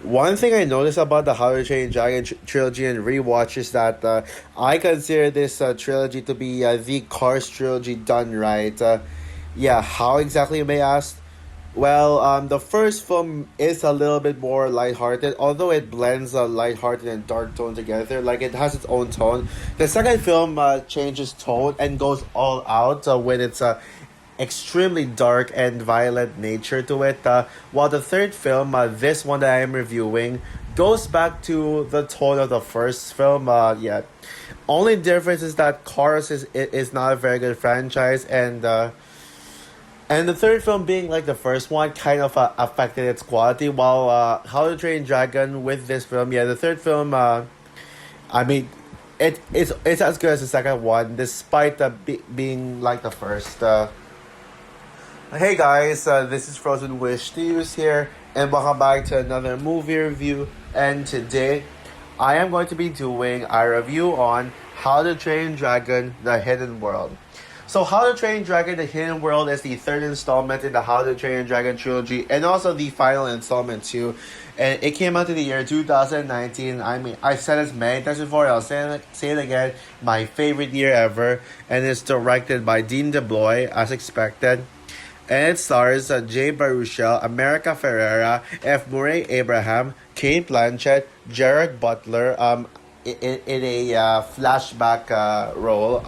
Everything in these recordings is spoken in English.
One thing I noticed about the How to Train Your Dragon trilogy and rewatch is that I consider this trilogy to be the Cars trilogy done right. Yeah, how exactly you may ask? Well, the first film is a little bit more lighthearted, although it blends lighthearted and dark tone together. Like it has its own tone. The second film changes tone and goes all out when it's extremely dark and violent nature to it. While the third film, this one that I am reviewing, goes back to the tone of the first film. Yeah, only difference is that Cars is not a very good franchise, and the third film being like the first one kind of affected its quality. While How to Train Dragon with this film, yeah, the third film, I mean, it's as good as the second one, despite being like the first. Hey guys, this is Frozen Wish Studios here, and welcome back to another movie review. And today, I am going to be doing a review on How to Train Dragon: The Hidden World. So, How to Train Dragon: The Hidden World is the third installment in the How to Train Dragon trilogy, and also the final installment too. And it came out in the year 2019. I mean, I've said this many times before. I'll say it again. My favorite year ever, and it's directed by Dean DeBlois, as expected. And it stars Jay Baruchel, America Ferrera, F. Murray Abraham, Kate Blanchett, Jared Butler, in a flashback role.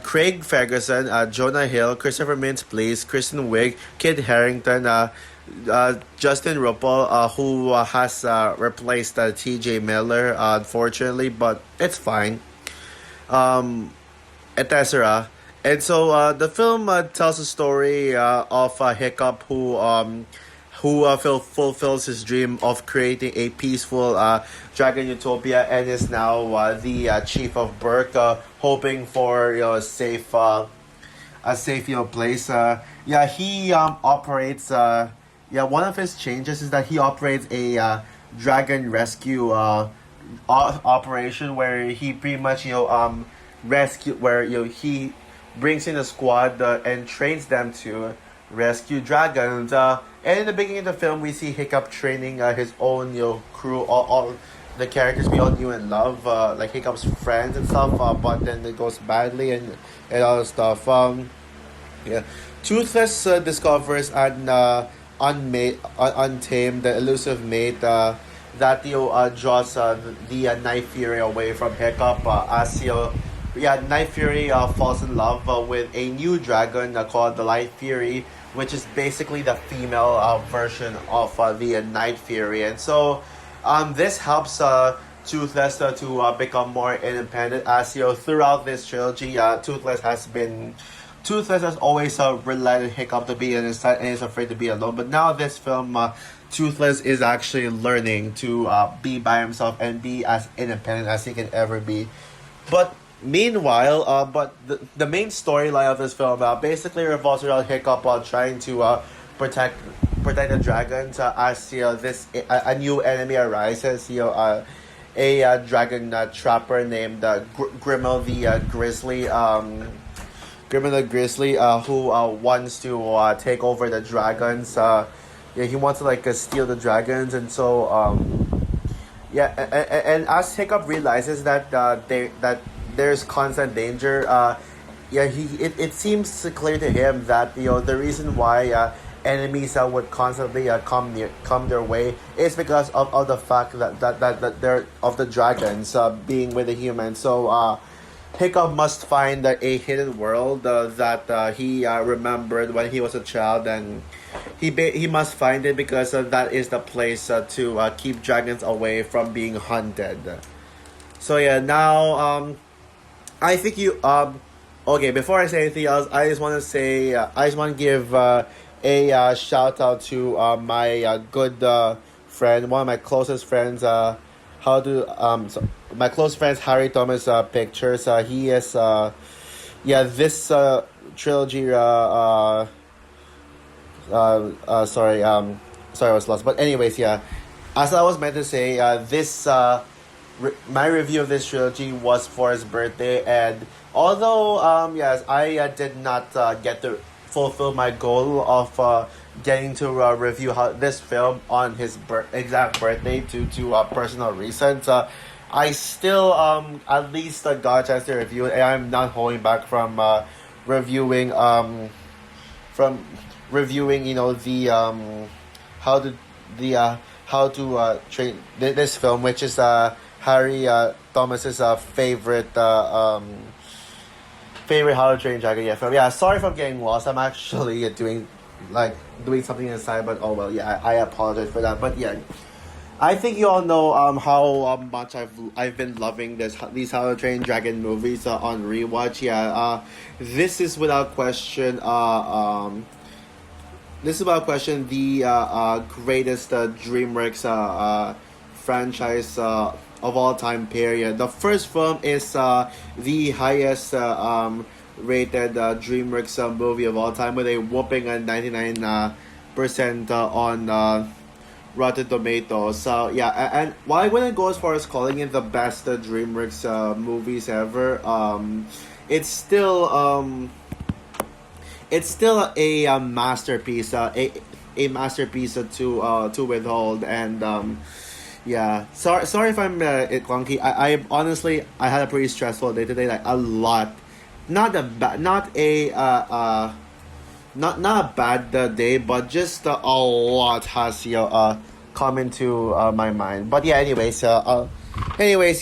Craig Ferguson, Jonah Hill, Christopher Mintz Place, Kristen Wiig, Kit Harington, Justin Ruppel, who has replaced T.J. Miller, unfortunately, but it's fine. Etc. And so the film tells a story of Hiccup who fulfills his dream of creating a peaceful dragon utopia and is now the chief of Burke, hoping for a safe place. Yeah, he operates. Yeah, one of his changes is that he operates a dragon rescue operation where he pretty much rescue where he brings in a squad and trains them to rescue dragons. And in the beginning of the film, we see Hiccup training his own crew, all the characters we all knew and love, like Hiccup's friends and stuff. But then it goes badly and all that stuff. Yeah, Toothless discovers untamed, the elusive mate that draws the Night Fury away from Hiccup as yeah, Night Fury falls in love with a new dragon called the Light Fury, which is basically the female version of the Night Fury. And so this helps Toothless to become more independent. As throughout this trilogy, Toothless has always relied on Hiccup to be on his side and is afraid to be alone. But now this film, Toothless is actually learning to be by himself and be as independent as he can ever be. But meanwhile, the main storyline of this film basically revolves around Hiccup while trying to protect protect the dragons as a new enemy arises. A dragon trapper named Grimmel the Grizzly. Grimmel the Grizzly, who wants to take over the dragons. Yeah, he wants to steal the dragons, and so yeah, and as Hiccup realizes that there's constant danger, yeah, it seems clear to him that the reason why enemies would constantly come their way is because of the fact that they're of the dragons being with the humans. So Hiccup must find a hidden world that he remembered when he was a child, and he must find it because that is the place to keep dragons away from being hunted. So yeah, now I think okay, before I say anything else, I just want to say I just want to give a shout out to my good friend, one of my closest friends. My close friends Harry Thomas Pictures. He is yeah, this trilogy. Sorry, I was lost. But anyways, yeah. As I was meant to say, my review of this trilogy was for his birthday, and although yes, I did not get to fulfill my goal of getting to review how this film on his exact birthday due to personal reasons. I still at least got a chance to review it, and I'm not holding back reviewing from reviewing the how to the how to train this film, which is Harry Thomas's favorite How to Train Dragon yeah film. Yeah, sorry if I'm getting lost. I'm actually doing something inside, but oh well. Yeah, I apologize for that. But yeah, I think you all know how much I've been loving these How to Train Dragon movies on rewatch. Yeah, this is without question. This is without question the greatest DreamWorks franchise of all time. Period. The first film is the highest rated DreamWorks movie of all time with a whooping 99% on Rotten Tomatoes. So yeah, and while I wouldn't go as far as calling it the best DreamWorks movies ever, it's still a masterpiece, a masterpiece to withhold. And yeah, sorry if I'm clunky. I honestly I had a pretty stressful day today, like a lot. Not a bad day, but just a lot has come into my mind. But yeah,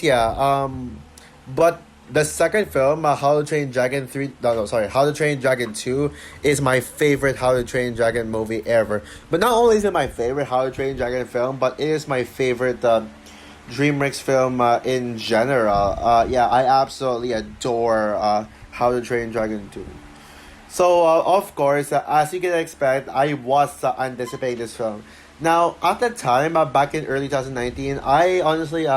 yeah. But the second film, How to Train Dragon 3, no, sorry, How to Train Dragon 2 is my favorite How to Train Dragon movie ever. But not only is it my favorite How to Train Dragon film, but it is my favorite DreamWorks film in general. Yeah, I absolutely adore How to Train Dragon 2. So, of course, as you can expect, I was anticipating this film. Now, at the time, back in early 2019, I honestly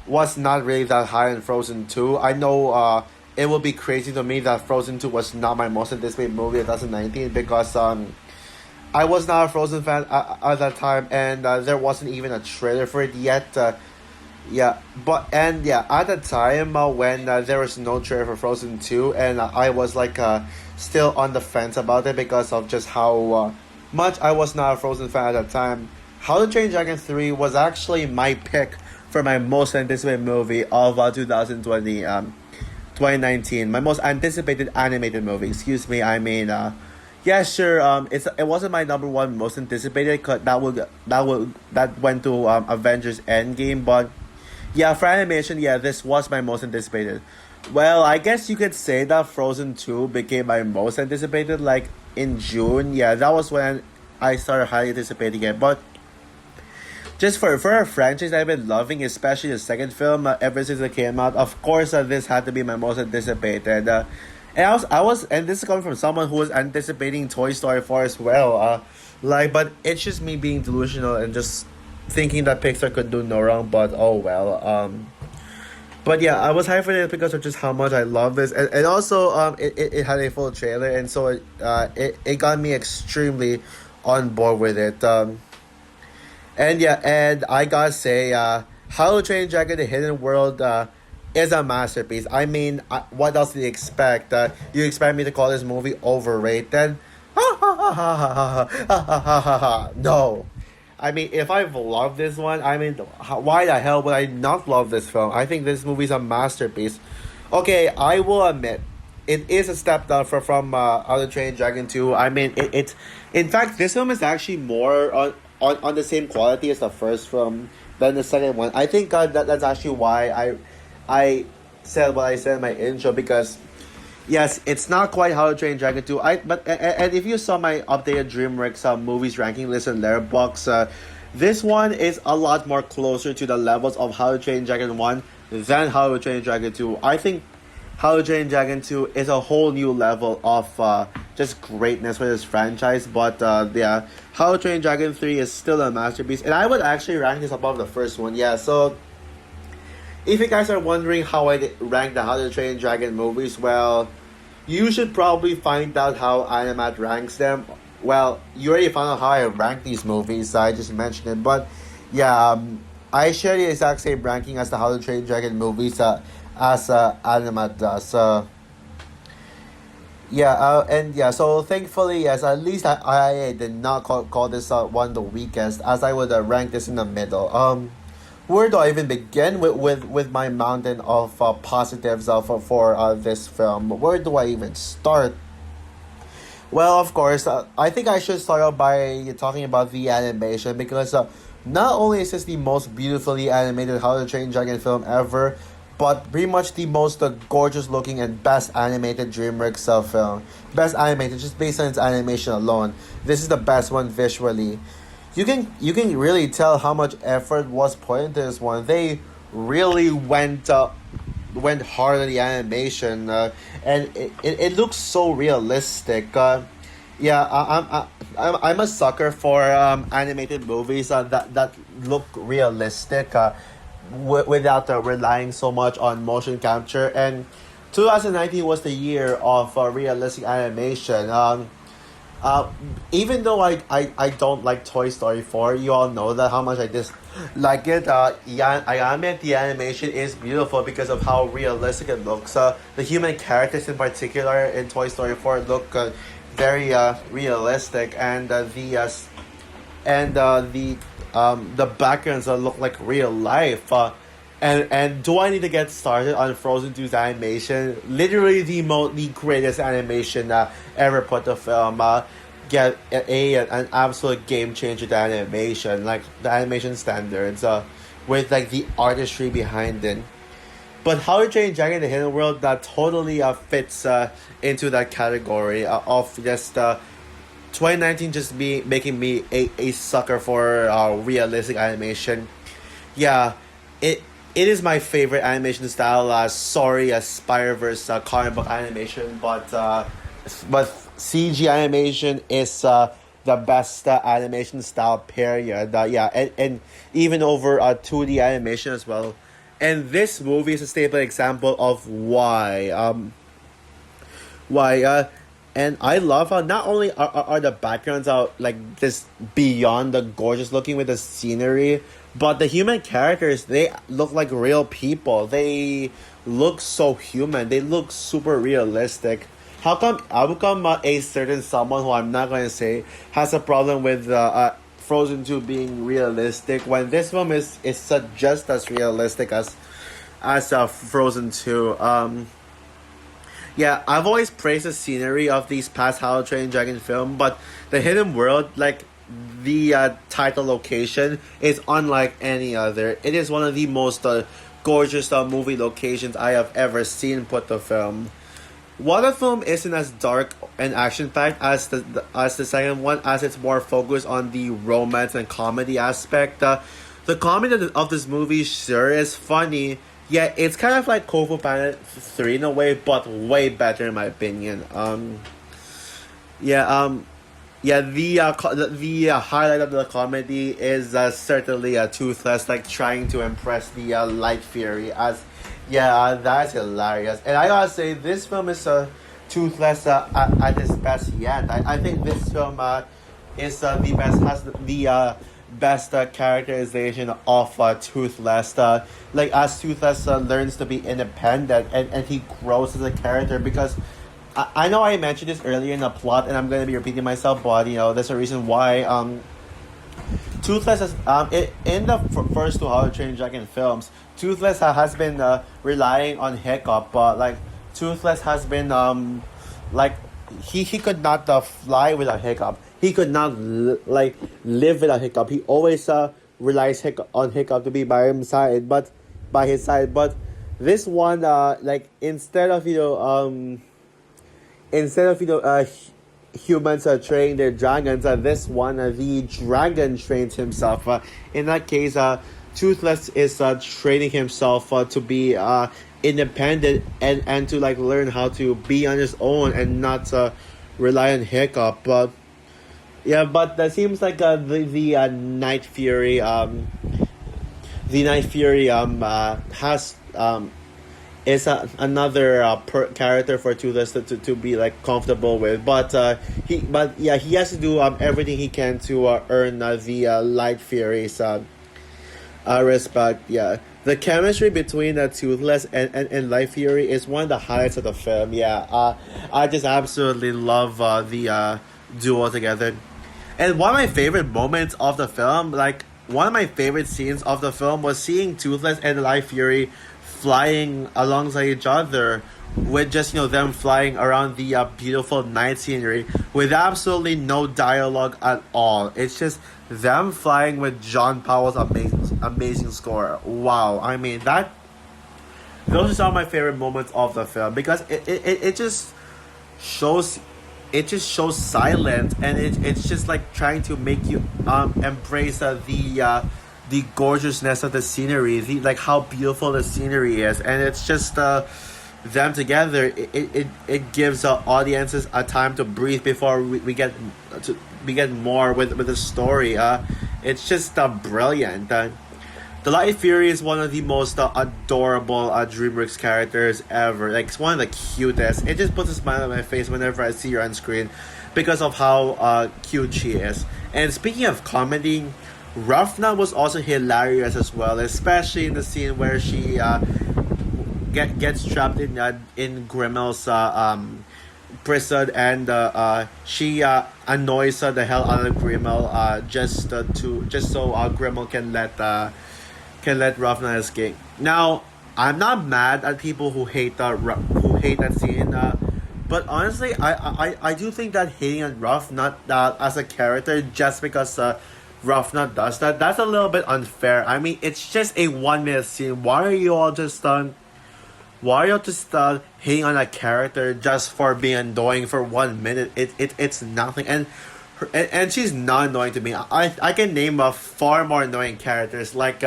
was not really that high on Frozen 2. I know it would be crazy to me that Frozen 2 was not my most anticipated movie of 2019 because I was not a Frozen fan at that time, and there wasn't even a trailer for it yet. At the time when there was no trailer for Frozen 2, and I was still on the fence about it because of just how much I was not a Frozen fan at that time. How to Train Dragon 3 was actually my pick for my most anticipated movie of 2019. My most anticipated animated movie. Excuse me. I mean, yeah, sure. It wasn't my number one most anticipated. Cause that went to Avengers Endgame. But yeah, for animation, yeah, this was my most anticipated. Well, I guess you could say that Frozen 2 became my most anticipated, like in June. Yeah, that was when I started highly anticipating it. But just for a franchise I've been loving, especially the second film, ever since it came out, of course, this had to be my most anticipated. And this is coming from someone who was anticipating Toy Story 4 as well. But it's just me being delusional and just thinking that Pixar could do no wrong. But oh well. But yeah, I was hyped for it because of just how much I love this, and also it had a full trailer, and so it got me extremely on board with it. And I gotta say, How to Train Dragon: The Hidden World is a masterpiece. I mean, what else do you expect? You expect me to call this movie overrated? No. I mean, if I've loved this one, I mean, why the hell would I not love this film? I think this movie is a masterpiece. Okay, I will admit, it is a step down from How to Train Dragon 2. I mean, it's in fact, this film is actually more on the same quality as the first film than the second one. I think that's actually why I said what I said in my intro, because yes, it's not quite How to Train Dragon 2. And if you saw my updated DreamWorks movies ranking list in Letterboxd, this one is a lot more closer to the levels of How to Train Dragon 1 than How to Train Dragon 2. I think How to Train Dragon 2 is a whole new level of just greatness for this franchise. But yeah, How to Train Dragon 3 is still a masterpiece. And I would actually rank this above the first one. Yeah, so if you guys are wondering how I rank the How to Train Dragon movies, well, you should probably find out how Animat ranks them. Well, you already found out how I rank these movies, so I just mentioned it. But yeah, I share the exact same ranking as the How to Train Dragon movies as Animat does. Yeah, and yeah, so thankfully, yes, at least I did not call this one the weakest, as I would rank this in the middle. Where do I even begin with my mountain of positives for this film? Where do I even start? Well, of course, I think I should start out by talking about the animation because not only is this the most beautifully animated How to Train Dragon film ever, but pretty much the most gorgeous looking and best animated DreamWorks film. Best animated just based on its animation alone. This is the best one visually. You can really tell how much effort was put into this one. They really went hard on the animation, and it looks so realistic. Yeah, I'm a sucker for animated movies that look realistic, without relying so much on motion capture. And 2019 was the year of realistic animation. Uh, Even though I don't like Toy Story 4, you all know that how much I just like it. Yeah, I admit the animation is beautiful because of how realistic it looks. The human characters in particular in Toy Story 4 look very realistic, and the backgrounds look like real life. And do I need to get started on Frozen 2's animation? Literally the greatest animation ever put to film. Get an absolute game changer to animation, like the animation standards, with like the artistry behind it. But How to Train Dragon: The Hidden World that totally fits into that category of just 2019 just be making me a sucker for realistic animation. Yeah, it it is my favorite animation style. Sorry, Spider-Verse comic book animation, but CG animation is the best animation style. Period. Yeah, and even over 2D animation as well. And this movie is a staple example of why and I love how not only are the backgrounds out like this beyond the gorgeous looking with the scenery, but the human characters, they look like real people. They look so human. They look super realistic. How come a certain someone who I'm not going to say has a problem with Frozen 2 being realistic when this film is just as realistic as Frozen 2? Yeah, I've always praised the scenery of these past How to Train Dragon film, but the Hidden World, like the title location, is unlike any other. It is one of the most gorgeous movie locations I have ever seen put to film. While the film isn't as dark and action packed as the second one, as it's more focused on the romance and comedy aspect, the comedy of this movie sure is funny. Yeah, it's kind of like Kung Fu Panda 3 in a way, but way better in my opinion. Yeah, yeah, the highlight of the comedy is certainly Toothless like trying to impress the Light Fury as yeah, that's hilarious. And I gotta say, this film is Toothless at its best yet. I think this film is the best has the best characterization of Toothless. Like as Toothless learns to be independent and he grows as a character because I know I mentioned this earlier in the plot and I'm gonna be repeating myself, but there's a reason why. Toothless is in the first two How to Train Dragon films. Toothless has been relying on Hiccup, but like Toothless has been like he could not fly without Hiccup. He could not like live without Hiccup. He always relies on Hiccup to be by his side. But this one, like instead of humans are training their dragons. This one, the dragon trains himself. In that case, Toothless is training himself to be independent and to like learn how to be on his own and not rely on Hiccup. But yeah, but that seems like the Night Fury has is another character for Toothless to be like comfortable with, he has to do everything he can to earn the Light Fury's respect. Yeah, The chemistry between Toothless and Life Fury is one of the highlights of the film. Yeah, I just absolutely love the duo together. And one of my favorite moments of the film, like one of my favorite scenes of the film, was seeing Toothless and Life Fury flying alongside each other, with just them flying around the beautiful night scenery with absolutely no dialogue at all. It's just them flying with John Powell's amazing score. Wow, I mean that those are some of my favorite moments of the film because it just shows shows silence, and it's just like trying to make you embrace the gorgeousness of the scenery, like how beautiful the scenery is, and it's just them together. It gives audiences a time to breathe before we get more with the story. It's just brilliant. The Light Fury is one of the most adorable DreamWorks characters ever. Like, it's one of the cutest. It just puts a smile on my face whenever I see her on screen because of how cute she is. And speaking of comedy, Ruffna was also hilarious as well, especially in the scene where she gets trapped in Grimmel's prison, and she annoys the hell out of Grimmel just so Grimmel can let Ruffna escape. Now, I'm not mad at people who hate that scene, but honestly, I do think that hating on Ruffna as a character just because Ruffna does that's a little bit unfair. I mean, it's just a 1 minute scene. Why are you all just hating on a character just for being annoying for 1 minute? It's nothing, and she's not annoying to me. I can name far more annoying characters like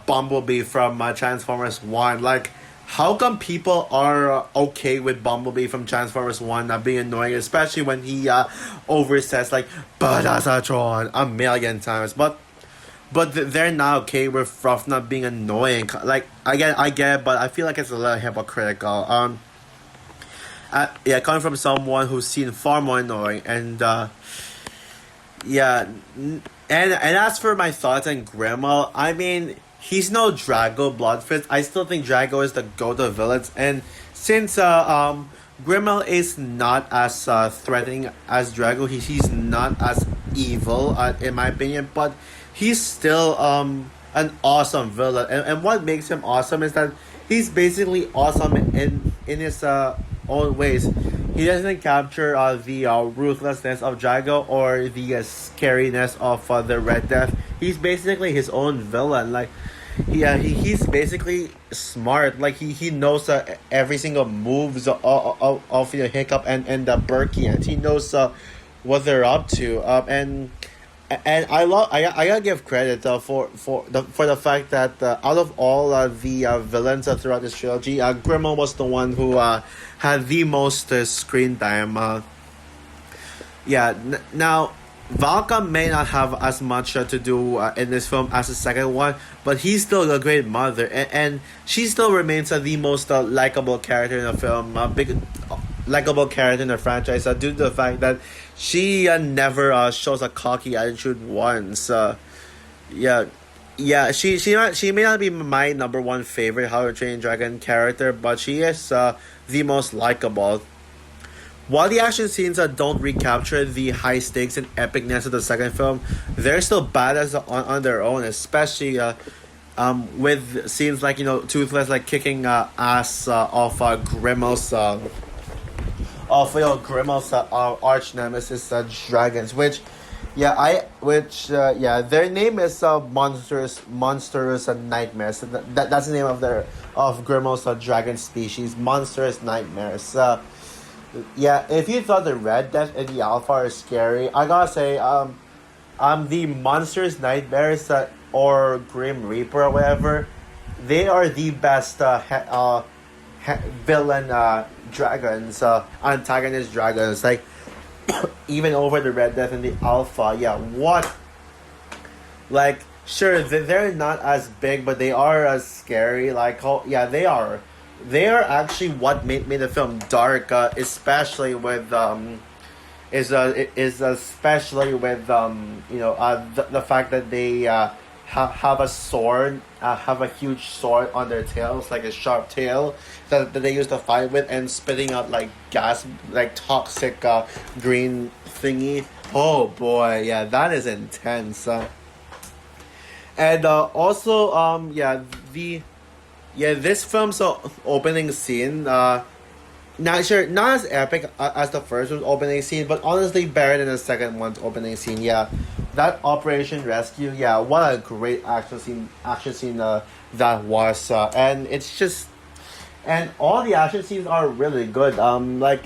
Bumblebee from Transformers One. Like, how come people are okay with Bumblebee from Transformers One being annoying, especially when he oversays like "Badasatron" a million times, but they're not okay with Ruffna being annoying. Like, I get it, but I feel like it's a little hypocritical. Yeah, coming from someone who's seen far more annoying, and yeah, and as for my thoughts on Grimmel, I mean, he's no Drago Bloodfist. I still think Drago is the GOAT of villains, and since Grimmel is not as threatening as Drago, he's not as evil in my opinion, but he's still an awesome villain, and what makes him awesome is that he's basically awesome in his own ways. He doesn't capture the ruthlessness of Drago or the scariness of the Red Death. He's basically his own villain. Like, he's basically smart. Like, he knows every single moves of Hiccup and the Berkey. He knows what they're up to. And I gotta give credit for the fact that out of all the villains throughout this trilogy, Grimmel was the one who had the most screen time. Now Valka may not have as much to do in this film as the second one, but he's still a great mother, and she still remains the most likable character in the film, big likable character in the franchise, due to the fact that she never shows a cocky attitude once. She may not be my number one favorite How to Train Your Dragon character, but she is the most likable. While the action scenes don't recapture the high stakes and epicness of the second film, they're still badass on their own, especially with scenes like Toothless like kicking ass off Grimmel's Grimmel's arch nemesis dragons, their name is monstrous nightmares. That's the name of Grimmel's dragon species, monstrous nightmares. If you thought the Red Death and the Alpha are scary, I gotta say, the monstrous nightmares or Grim Reaper or whatever, they are the best villain dragons, antagonist dragons, like even over the Red Death and the Alpha. Sure, they're not as big, but they are as scary. They are. They are actually what made the film dark, especially with the fact that they have a sword, have a huge sword on their tails, like a sharp tail that they used to fight with, and spitting out like gas, like toxic green thingy. Oh boy, yeah, that is intense. And also, the this film's opening scene. Not sure, not as epic as the first one's opening scene, but honestly better than the second one's opening scene. Yeah, that Operation Rescue. Yeah, what a great action scene! Action scene that was, and it's just, and all the action scenes are really good. Like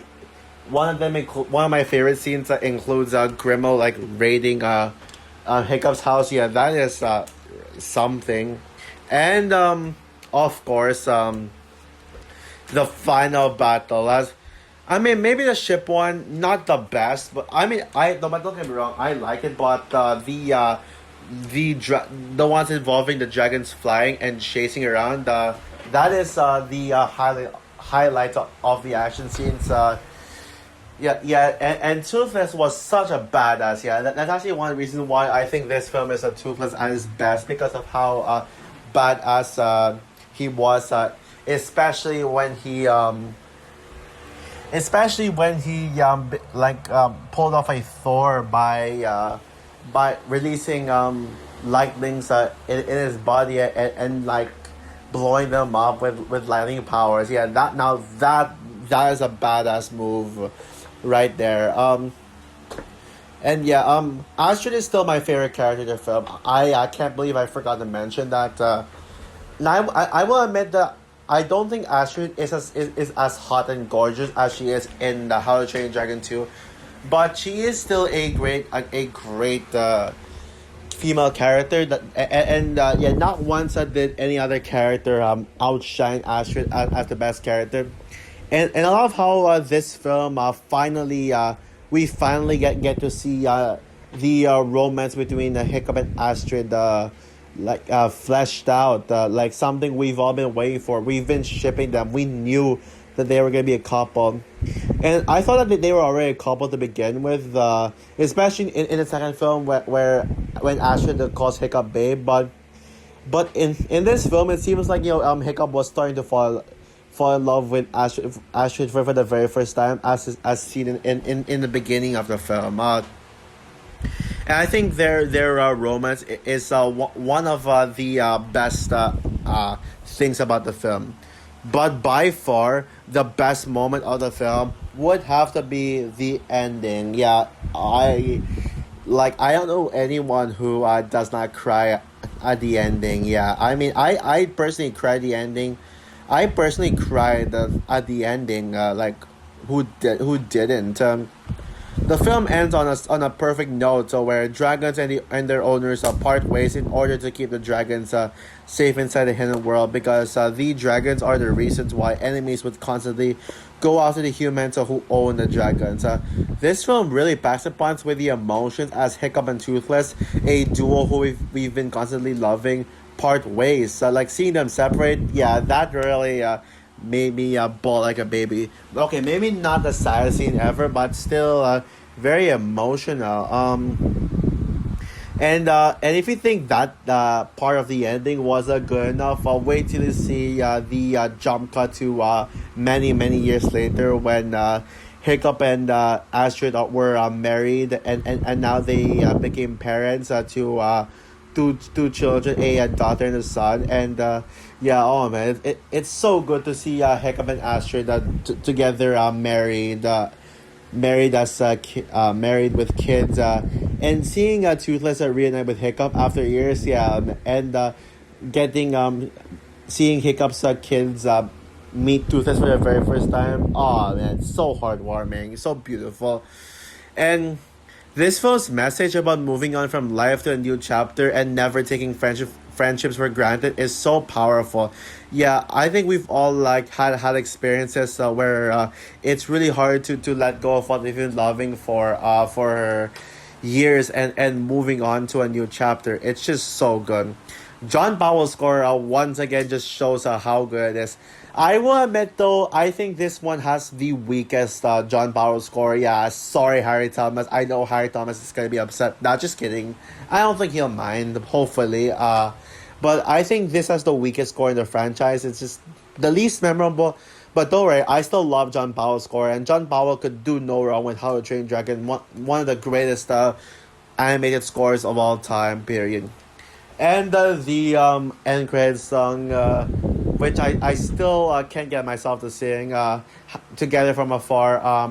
one of my favorite scenes includes Grimo like raiding Hiccup's house. Yeah, that is something, and of course the final battle as I mean maybe the ship one not the best, but I mean I no, but don't get me wrong, I like it, but the ones involving the dragons flying and chasing around, that is the highlight of the action scenes. And Toothless was such a badass. Yeah, that's actually one reason why I think this film is a Toothless at its best, because of how badass he was, especially when he pulled off a Thor by releasing lightnings in his body, and like blowing them up with lightning powers. Yeah, that is a badass move right there. And yeah, Astrid is still my favorite character in the film. I can't believe I forgot to mention that. Now I will admit that I don't think Astrid is as hot and gorgeous as she is in How to Train Your Dragon 2, but she is still a great female character that, yeah, not once did any other character outshine Astrid as the best character. And I love how this film we finally get to see the romance between Hiccup and Astrid fleshed out, like something we've all been waiting for. We've been shipping them. We knew that they were gonna be a couple, and I thought that they were already a couple to begin with, especially in the second film where when Astrid calls Hiccup babe, but in this film it seems like Hiccup was starting to fall in love with Astrid for the very first time, as seen in the beginning of the film. And I think their romance is one of the best things about the film. But by far, the best moment of the film would have to be the ending. Yeah, I don't know anyone who does not cry at the ending. Yeah, I mean, I personally cried at the ending. I personally cried at the ending. Who didn't? The film ends on a perfect note, so where dragons and their owners part ways in order to keep the dragons safe inside the hidden world, because the dragons are the reasons why enemies would constantly go after the humans who own the dragons. This film really packs a punch with the emotions as Hiccup and Toothless, a duo who we've been constantly loving, part ways. Like seeing them separate, yeah, that really made me bawl like a baby. Okay, maybe not the saddest scene ever, but still very emotional. And if you think that part of the ending was good enough, wait till you see the jump cut to many years later when Hiccup and Astrid were married, and now they became parents to two children, a daughter and a son. And yeah, oh man, it's so good to see Hiccup and Astrid together, married as married with kids, and seeing Toothless reunite with Hiccup after years. Yeah, and getting seeing Hiccup's kids meet Toothless for the very first time. Oh man, it's so heartwarming, so beautiful. And this film's message about moving on from life to a new chapter and never taking friendships for granted is so powerful. Yeah, I think we've all had experiences where it's really hard to let go of what we've been loving for years, and moving on to a new chapter. It's just so good. John Powell's score once again just shows how good it is. I will admit though, I think this one has the weakest John Powell score. Yeah, sorry Harry Thomas. I know Harry Thomas is gonna be upset. Not just kidding. I don't think he'll mind. Hopefully, but I think this has the weakest score in the franchise. It's just the least memorable. But don't worry, I still love John Powell's score, and John Powell could do no wrong with How to Train Dragon. One of the greatest animated scores of all time. Period. And the end credits song, which I still can't get myself to sing. Together from afar,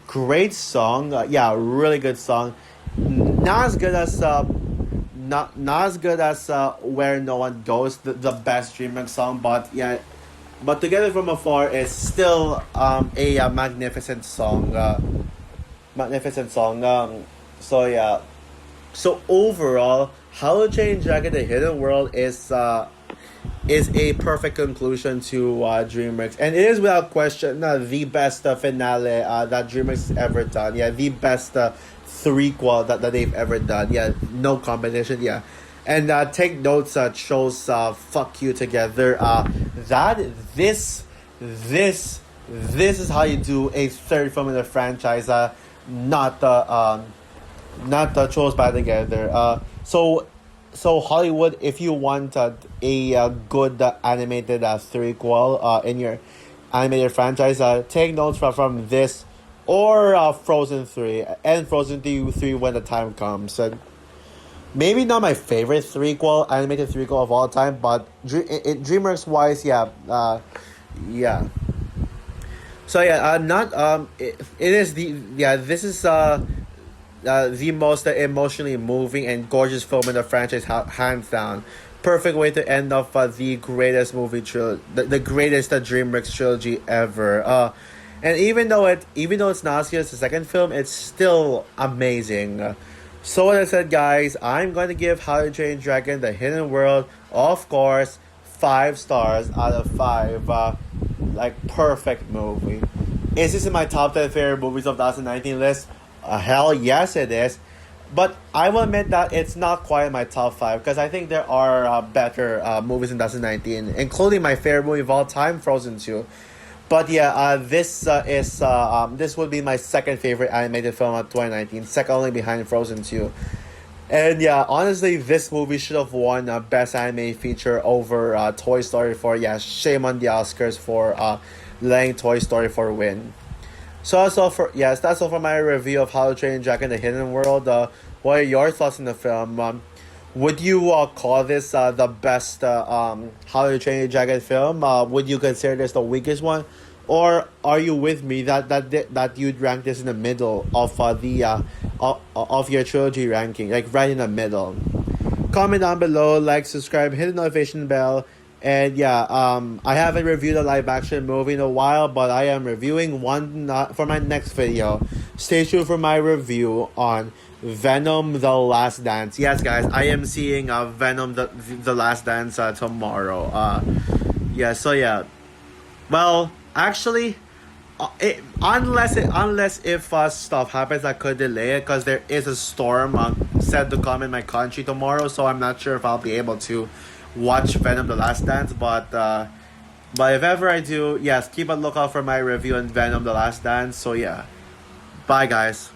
great song. Yeah, really good song. Not as good as not as good as Where No One Goes, the best DreamWorks song, but yeah. But Together from Afar is still a magnificent song. Magnificent song. So yeah. So overall, How to Train Dragon: The Hidden World is a perfect conclusion to DreamWorks, and it is without question the best finale that DreamWorks has ever done. Yeah, the best threequel that they've ever done. Yeah, no competition. Yeah, and take notes. Shows "Fuck You Together." That this is how you do a third film in the franchise. Not the Trolls Band Together. So Hollywood, if you want a good animated threequel in your animated franchise, take notes from this or Frozen 3 and Frozen 3 when the time comes. And maybe not my favorite animated threequel of all time, but DreamWorks wise, yeah, yeah. So yeah, not it is this is the most emotionally moving and gorgeous film in the franchise, hands down. Perfect way to end off the greatest the greatest DreamWorks trilogy ever. And even though it's not as good as the second film, it's still amazing. So what I said, guys, I'm going to give How to Train Dragon: The Hidden World, of course, 5 stars out of 5. Like perfect movie. Is this in my top 10 favorite movies of 2019 list? Hell yes, it is. But I will admit that it's not quite in my top 5 because I think there are better movies in 2019, including my favorite movie of all time, Frozen 2. But yeah, this would be my second favorite animated film of 2019, second only behind Frozen 2. And yeah, honestly, this movie should have won Best Animated Feature over Toy Story 4. Yeah, shame on the Oscars for letting Toy Story 4 win. So that's all for my review of How to Train Dragon: The Hidden World. What are your thoughts on the film? Would you call this the best How to Train Your Dragon film? Would you consider this the weakest one, or are you with me that you'd rank this in the middle of of your trilogy ranking, like right in the middle? Comment down below, like, subscribe, hit the notification bell. And yeah, I haven't reviewed a live action movie in a while, but I am reviewing one for my next video. Stay tuned for my review on Venom: The Last Dance. Yes, guys, I am seeing Venom: The Last Dance tomorrow. Yeah, so yeah. Well, actually, unless if stuff happens that could delay it, because there is a storm set to come in my country tomorrow, so I'm not sure if I'll be able to watch Venom: The Last Dance, but if ever I do, yes, keep a lookout for my review on Venom: The Last Dance. So yeah, bye guys.